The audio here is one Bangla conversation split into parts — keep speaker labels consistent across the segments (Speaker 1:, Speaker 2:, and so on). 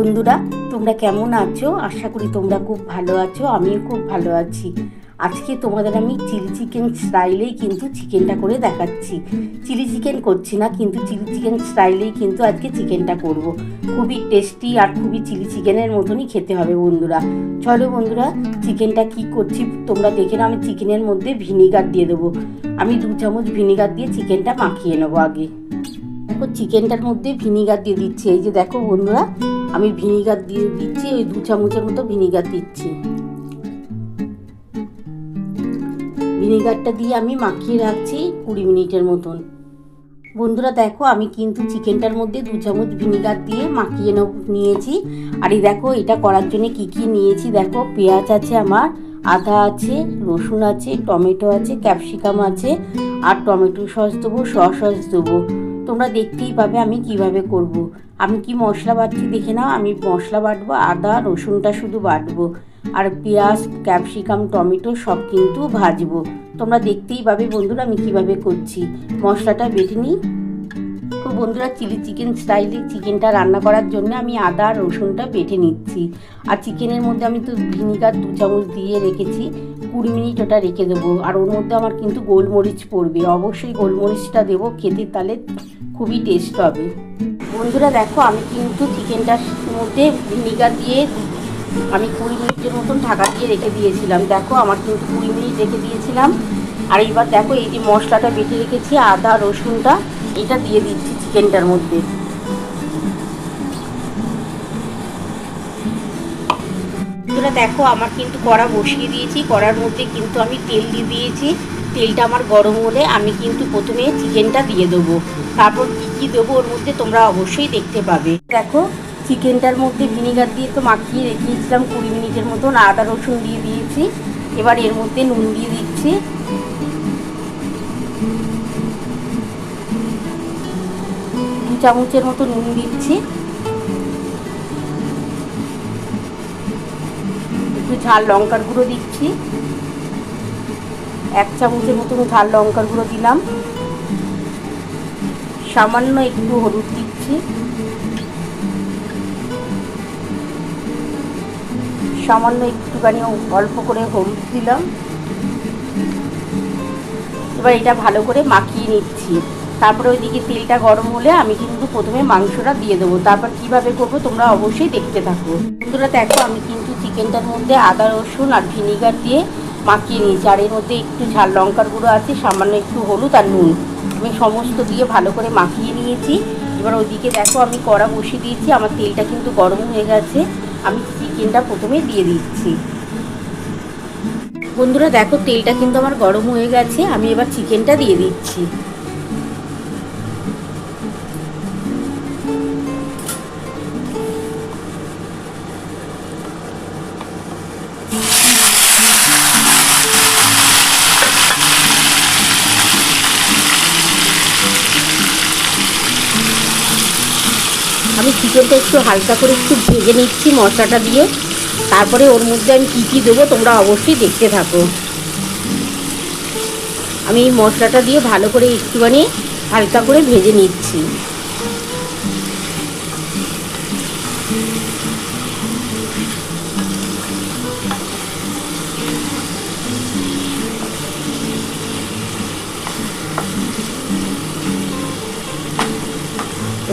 Speaker 1: বন্ধুরা, তোমরা কেমন আছো? আশা করি তোমরা খুব ভালো আছো। আমিও খুব ভালো আছি। আজকে তোমাদের আমি চিলি চিকেন স্টাইলেই কিন্তু চিকেনটা করে দেখাচ্ছি। চিলি চিকেন করছি না, কিন্তু চিলি চিকেন স্টাইলেই কিন্তু আজকে চিকেনটা করব। খুবই টেস্টি আর খুবই চিলি চিকেনের মতনই খেতে হবে বন্ধুরা। চলো বন্ধুরা, চিকেনটা কি করছি তোমরা দেখে নাও। আমি চিকেনের মধ্যে ভিনিগার দিয়ে দেবো। আমি 2 চামচ ভিনিগার দিয়ে চিকেনটা মাখিয়ে নেবো। আগে দেখো চিকেনটার মধ্যে ভিনিগার দিয়ে দিচ্ছি। এই যে দেখো বন্ধুরা, আমি ভিনিগার দিয়ে দিচ্ছি। ওই 2 চামচের মতো ভিনিগার দিচ্ছি। ভিনিগারটা দিয়ে আমি মাখিয়ে রাখছি 20 মিনিটের মতন। বন্ধুরা দেখো, আমি কিন্তু চিকেনটার মধ্যে 2 চামচ ভিনিগার দিয়ে মাখিয়ে নিয়েছি। আর এই দেখো, এটা করার জন্য কি কি নিয়েছি দেখো। পেঁয়াজ আছে আমার, আদা আছে, রসুন আছে, টমেটো আছে, ক্যাপসিকাম আছে, আর টমেটো সস দেবো, সস দেবো। তোমরা দেখতেই পাবে আমি কিভাবে করব। আমি কি মশলা বাটছি দেখে নাও। আমি মশলা বাটবো, আদা রসুনটা শুধু বাটবো, আর পেঁয়াজ ক্যাপসিকাম টমেটো সব কিন্তু ভাজবো। তোমরা দেখতেই পাবে বন্ধুরা আমি কিভাবে করছি। মশলাটা বেটে নিই। তো বন্ধুরা, চিলি চিকেন স্টাইলে চিকেনটা রান্না করার জন্য আমি আদা রসুনটা বেটে নিচ্ছি। আর চিকেনের মধ্যে আমি তো ভিনিগার 2 চামচ দিয়ে রেখেছি। 20 মিনিট ওটা রেখে দেবো। আর ওর মধ্যে আমার কিন্তু গোলমরিচ পড়বে, অবশ্যই গোলমরিচটা দেবো খেতে, তাহলে খুবই টেস্ট হবে। বন্ধুরা দেখো, আমি কিন্তু চিকেনটার মধ্যে ভিনিগার দিয়ে আমি 20 মিনিটের মতন ঢাকা দিয়ে রেখে দিয়েছিলাম। দেখো আমার কিন্তু 20 মিনিট রেখে দিয়েছিলাম। আর এইবার দেখো, এই যে মশলাটা বেটে রেখেছি আদা রসুনটা, এটা দিয়ে দিচ্ছি চিকেনটার মধ্যে। বন্ধুরা দেখো, আমার কিন্তু কড়া বসিয়ে দিয়েছি। কড়ার মধ্যে কিন্তু আমি তেল দিয়ে দিয়েছি। তেলটা আমার গরম হলে আমি কিন্তু প্রথমে চিকেনটা দিয়ে দেবো। তারপর কী কী দেবো ওর মধ্যে তোমরা অবশ্যই দেখতে পাবে। দেখো, চিকেনটার মধ্যে ভিনিগার দিয়ে তো মাখিয়ে রেখেছিলাম 20 মিনিটের মতন। আদা রসুন দিয়ে দিয়েছি। এবার এর মধ্যে নুন দিয়ে দিচ্ছি। 2 চামচের মতো নুন দিচ্ছি। একটু ঝাল লঙ্কার গুঁড়ো দিচ্ছি। 1 চামচের মতন ঝাল লঙ্কার গুঁড়ো দিলাম। সামান্য একটু হলুদ দিচ্ছি। সামান্য একটুখানি অল্প করে হলুদ দিলাম। এবার এটা ভালো করে মাখিয়ে নিচ্ছি। তারপরে ওইদিকে তেলটা গরম হলে আমি কিন্তু প্রথমে মাংসটা দিয়ে দেবো। তারপর কিভাবে করবো তোমরা অবশ্যই দেখতে থাকো। বন্ধুরা দেখো, আমি কিন্তু চিকেনটার মধ্যে আদা রসুন আর ভিনিগার দিয়ে মাখিয়ে নিয়েছি। আর এর মধ্যে একটু ঝাল লঙ্কার গুঁড়ো আছে, সামান্য একটু হলুদ আর নুন, আমি সমস্ত দিয়ে ভালো করে মাখিয়ে নিয়েছি। এবার ওইদিকে দেখো, আমি কড়া বসিয়ে দিয়েছি। আমার তেলটা কিন্তু গরম হয়ে গেছে। আমি চিকেনটা প্রথমে দিয়ে দিচ্ছি। বন্ধুরা দেখো, তেলটা কিন্তু আমার গরম হয়ে গেছে। আমি এবার চিকেনটা দিয়ে দিচ্ছি। আমি চিকেনটা একটু হালকা করে একটু ভেজে নিচ্ছি মশলাটা দিয়ে। তারপরে ওর মধ্যে আমি কী কী দেবো তোমরা অবশ্যই দেখতে থাকো। আমি এই মশলাটা দিয়ে ভালো করে একটুখানি হালকা করে ভেজে নিচ্ছি।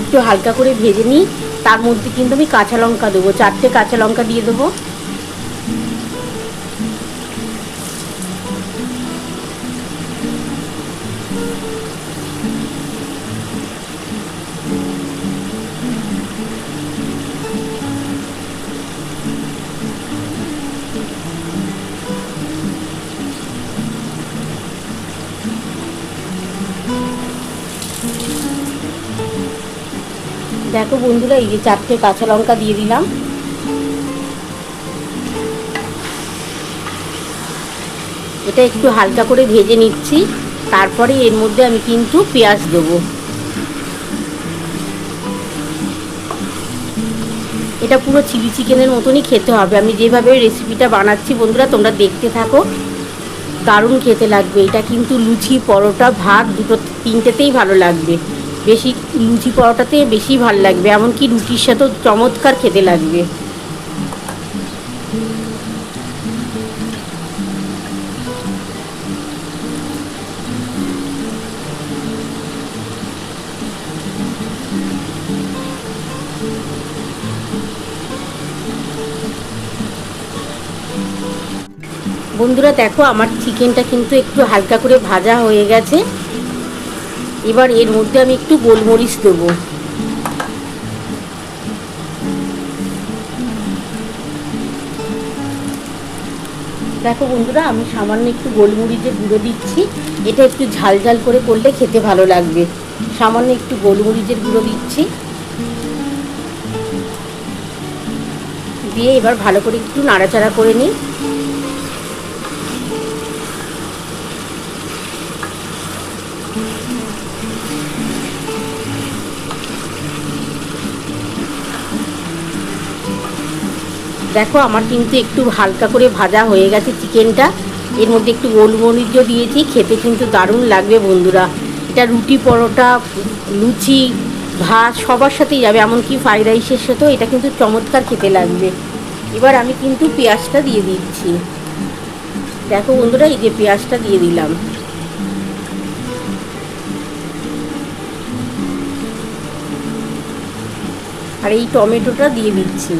Speaker 1: একটু হালকা করে ভেজে নিই। তার মধ্যে কিন্তু আমি কাঁচা লঙ্কা দেবো, 4টে কাঁচা লঙ্কা দিয়ে দেবো। দেখো বন্ধুরা, এই যে 4টে কাঁচা লঙ্কা দিয়ে দিলাম। এটা একটু হালকা করে ভেজে নিচ্ছি। তারপরে এর মধ্যে আমি কিন্তু পেঁয়াজ দেবো। এটা পুরো চিলি চিকেনের মতনই খেতে হবে। আমি যেভাবে রেসিপিটা বানাচ্ছি বন্ধুরা তোমরা দেখতে থাকো, দারুণ খেতে লাগবে। এটা কিন্তু লুচি পরোটা ভাত দুটো তিনটেতেই ভালো লাগবে। বেশি লুচি পরোটাতে বেশি ভাল লাগবে, এমনকি রুটির সাথেও চমৎকার খেতে লাগবে। বন্ধুরা দেখো আমার চিকেনটা কিন্তু একটু হালকা করে ভাজা হয়ে গেছে। এবার এর মধ্যে আমি একটু গোলমরিচ দেবো। দেখো বন্ধুরা আমি সামান্য একটু গোলমরিচের গুঁড়ো দিচ্ছি, এটা একটু ঝাল ঝাল করে করলে খেতে ভালো লাগবে। সামান্য একটু গোলমরিচের গুঁড়ো দিচ্ছি, দিয়ে এবার ভালো করে একটু নাড়াচাড়া করে নিই। দেখো আমার কিন্তু একটু হালকা করে ভাজা হয়ে গেছে চিকেনটা। এর মধ্যে একটু গোলমরিচও দিয়েছি, খেতে কিন্তু দারুণ লাগবে বন্ধুরা। এটা রুটি পরোটা লুচি ভাত সবার সাথেই যাবে, এমনকি ফ্রাইড রাইসের সাথেও এটা কিন্তু চমৎকার খেতে লাগবে। এবার আমি কিন্তু পেঁয়াজটা দিয়ে দিচ্ছি। দেখো বন্ধুরা এই যে পেঁয়াজটা দিয়ে দিলাম। আর এই টমেটোটা দিয়ে দিচ্ছি।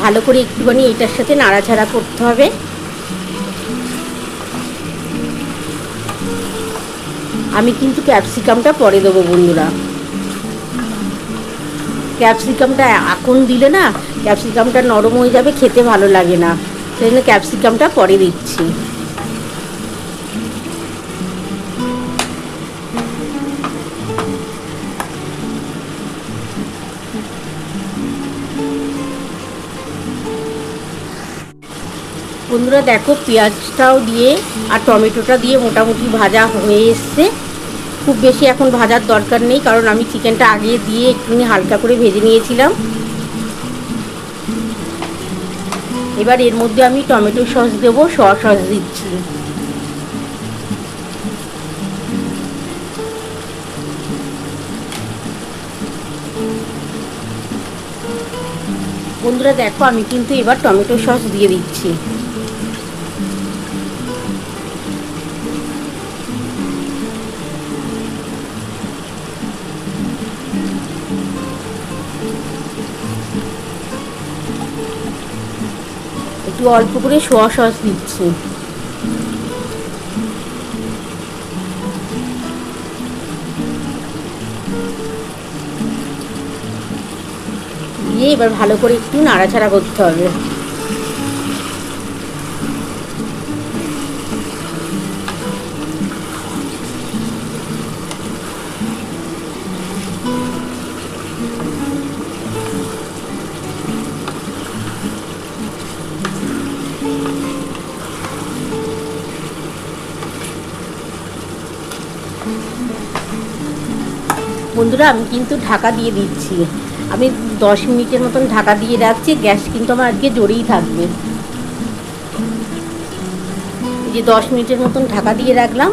Speaker 1: ভালো করে একটুখানি এটার সাথে নাড়াচাড়া করতে হবে। আমি কিন্তু ক্যাপসিকামটা পরে দেবো বন্ধুরা। ক্যাপসিকামটা এখন দিলে না ক্যাপসিকামটা নরম হয়ে যাবে, খেতে ভালো লাগে না, সেই জন্য ক্যাপসিকামটা পরে দিচ্ছি। বন্ধুরা দেখো পেঁয়াজটাও দিয়ে আর টমেটোটা দিয়ে মোটামুটি ভাজা হয়ে এসছে। খুব বেশি এখন ভাজার দরকার নেই, কারণ আমি চিকেনটা আগে দিয়ে একটুখানি হালকা করে ভেজে নিয়েছিলাম। এবার এর মধ্যে আমি টমেটো সস দেবো, সয়া সস দিচ্ছি। বন্ধুরা দেখো আমি কিন্তু এবার টমেটো সস দিয়ে দিচ্ছি। একটু অল্প করে সোয়া সস দিচ্ছি। দিয়ে এবার ভালো করে একটু নাড়াচাড়া করতে হবে। বন্ধুরা আমি কিন্তু ঢাকা দিয়ে দিচ্ছি। আমি 10 মিনিটের মতন ঢাকা দিয়ে রাখছি। গ্যাস কিন্তু আমার আজকে জোরেই থাকবে। এই যে 10 মিনিটের মতন ঢাকা দিয়ে রাখলাম,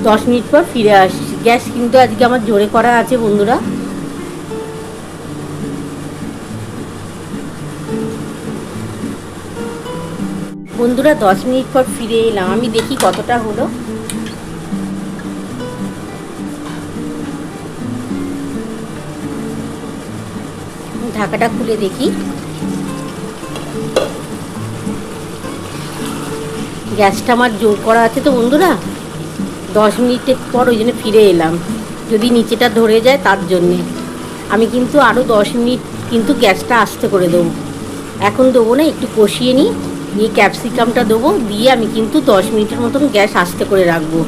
Speaker 1: 10 মিনিট পর ফিরে আসছি। গ্যাস কিন্তু আজকে আমার জোরে করা আছে বন্ধুরা। বন্ধুরা 10 মিনিট পর ফিরে এলাম, আমি দেখি কতটা হলো। ঢাকাটা খুলে দেখি, গ্যাসটা আমার জোর করা আছে তো বন্ধুরা। 10 মিনিটের পর ওই জন্য ফিরে এলাম, যদি নিচেটা ধরে যায় তার জন্যে। আমি কিন্তু আরও 10 মিনিট কিন্তু গ্যাসটা আস্তে করে দেবো। এখন দেবো না, একটু কষিয়ে নিই, দিয়ে ক্যাপসিকামটা দেবো, দিয়ে আমি কিন্তু 10 মিনিটের মতন গ্যাস আস্তে করে রাখবো।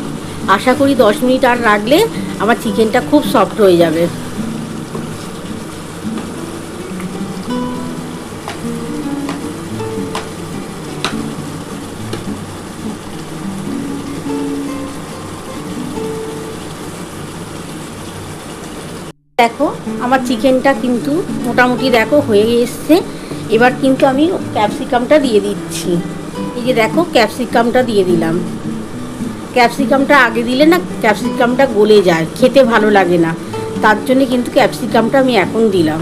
Speaker 1: আশা করি 10 মিনিট আর রাখলে আমার চিকেনটা খুব সফট হয়ে যাবে। দেখো আমার চিকেনটা কিন্তু মোটামুটি দেখো হয়ে এসছে। এবার কিন্তু আমি ক্যাপসিকামটা দিয়ে দিচ্ছি। এই যে দেখো ক্যাপসিকামটা দিয়ে দিলাম। ক্যাপসিকামটা আগে দিলে না ক্যাপসিকামটা গলে যায়, খেতে ভালো লাগে না, তার জন্য কিন্তু ক্যাপসিকামটা আমি এখন দিলাম।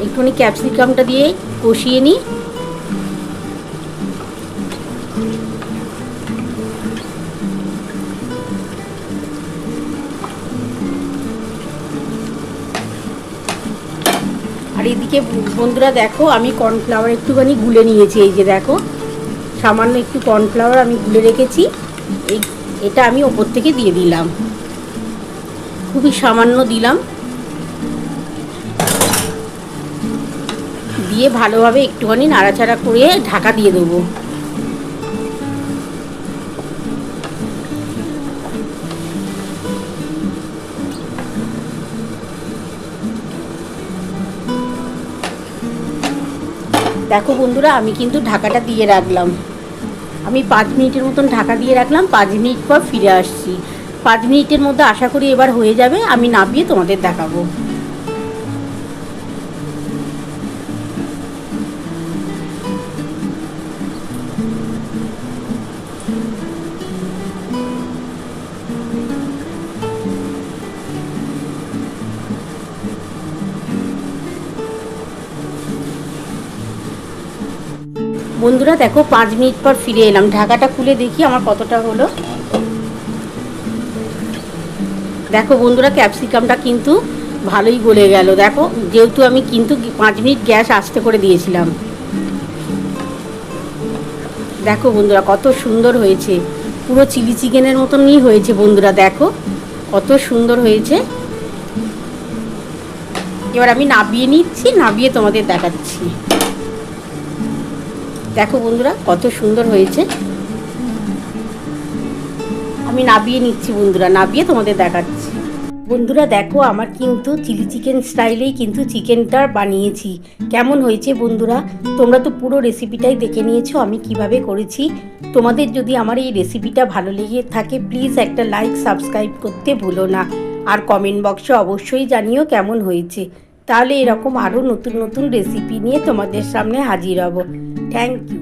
Speaker 1: একটুখানি ক্যাপসিকামটা দিয়ে কষিয়ে নিই। আর এদিকে বন্ধুরা দেখো আমি কর্নফ্লাওয়ার একটুখানি গুলে নিয়েছি। এই যে দেখো সামান্য একটু কর্নফ্লাওয়ার আমি গুলে রেখেছি, এটা আমি ওপর থেকে দিয়ে দিলাম, খুবই সামান্য দিলাম। দিয়ে ভালোভাবে একটুখানি নাড়াচাড়া করে ঢাকা দিয়ে দেবো। দেখো বন্ধুরা আমি কিন্তু ঢাকাটা দিয়ে রাখলাম, আমি 5 মিনিটের মতন ঢাকা দিয়ে রাখলাম। 5 মিনিট পর ফিরে আসছি। 5 মিনিটের মধ্যে আশা করি এবার হয়ে যাবে, আমি নামিয়ে তোমাদের দেখাবো। বন্ধুরা দেখো 5 মিনিট পর ফিরে এলাম, ঢাকাটা খুলে দেখি আমার কতটা হলো। দেখো বন্ধুরা ক্যাপসিকামটা কিন্তু ভালোই গলে গেল। দেখো যেহেতু আমি কিন্তু 5 মিনিট গ্যাস আস্তে করে দিয়েছিলাম। দেখো বন্ধুরা কত সুন্দর হয়েছে, পুরো চিলি চিকেনের মতনই হয়েছে। বন্ধুরা দেখো কত সুন্দর হয়েছে। এবার আমি নাবিয়ে নিচ্ছি, নাবিয়ে তোমাদের দেখাচ্ছি। দেখো বন্ধুরা কত সুন্দর হয়েছে, আমি নাবিয়ে নিচ্ছি বন্ধুরা, নাবিয়ে তোমাদের দেখাচ্ছি। বন্ধুরা দেখো আমার কিন্তু চিলি চিকেন স্টাইলেই কিন্তু চিকেনটা বানিয়েছি। কেমন হয়েছে বন্ধুরা, তোমরা তো পুরো রেসিপিটাই দেখে নিয়েছো আমি কিভাবে করেছি। তোমাদের যদি আমার এই রেসিপিটা ভালো লেগে থাকে প্লিজ একটা লাইক সাবস্ক্রাইব করতে ভুলো না, আর কমেন্ট বক্সে অবশ্যই জানিও কেমন হয়েছে। তাহলে এরকম আরও নতুন নতুন রেসিপি নিয়ে তোমাদের সামনে হাজির হব। Thank you.